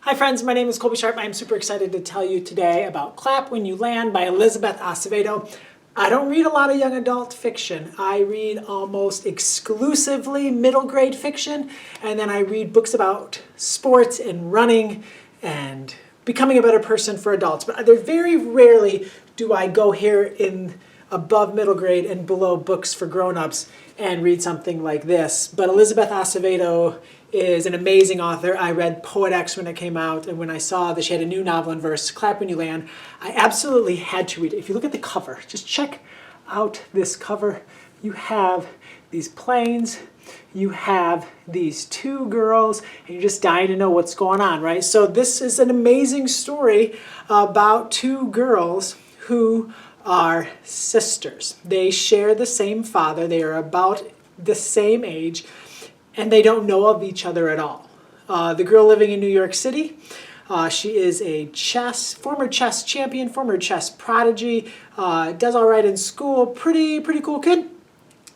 Hi friends, my name is Colby Sharp. I'm super excited to tell you today about Clap When You Land by Elizabeth Acevedo. I don't read a lot of young adult fiction. I read almost exclusively middle grade fiction, and then I read books about sports and running and becoming a better person for adults. But very rarely do I go here in above middle grade and below books for grown-ups and read something like this. But Elizabeth Acevedo is an amazing author. I read Poet X when it came out, and when I saw that she had a new novel in verse, Clap When You Land, I absolutely had to read it. If you look at the cover, just check out this cover. You have these planes, you have these two girls, and you're just dying to know what's going on, right? So this is an amazing story about two girls who are sisters. They share the same father. They are about the same age, and they don't know of each other at all. The girl living in New York City, she is a former chess champion, former chess prodigy, does all right in school, pretty cool kid.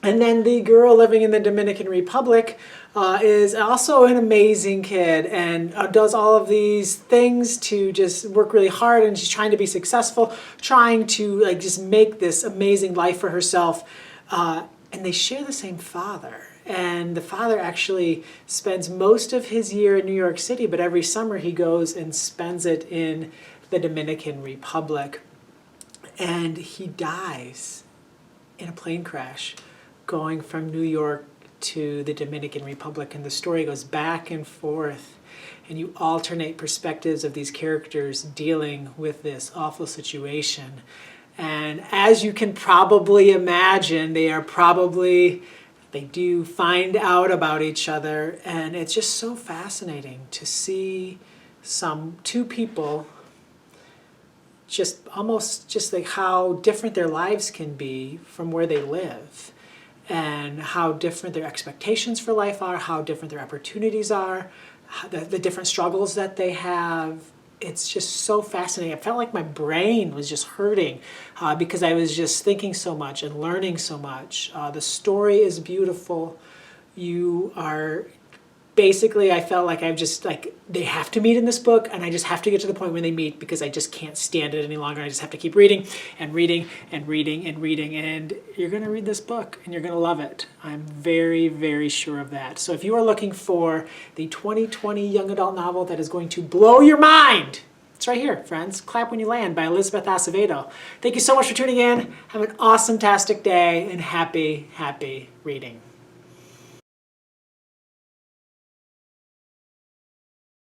And then the girl living in the Dominican Republic is also an amazing kid and does all of these things to just work really hard, and she's trying to be successful, trying to just make this amazing life for herself. And they share the same father. And the father actually spends most of his year in New York City, but every summer he goes and spends it in the Dominican Republic. And he dies in a plane crash going from New York to the Dominican Republic. And the story goes back and forth, and you alternate perspectives of these characters dealing with this awful situation. And as you can probably imagine, they do find out about each other, and it's just so fascinating to see two people almost like how different their lives can be from where they live, and how different their expectations for life are, how different their opportunities are, the different struggles that they have. It's just so fascinating. I felt like my brain was just hurting because I was just thinking so much and learning so much. The story is beautiful. I felt like they have to meet in this book, and I just have to get to the point when they meet because I just can't stand it any longer. I just have to keep reading and reading and reading and reading, and you're going to read this book and you're going to love it. I'm very sure of that. So if you are looking for the 2020 young adult novel that is going to blow your mind, it's right here, friends. Clap When You Land by Elizabeth Acevedo. Thank you so much for tuning in. Have an awesome-tastic day, and happy reading.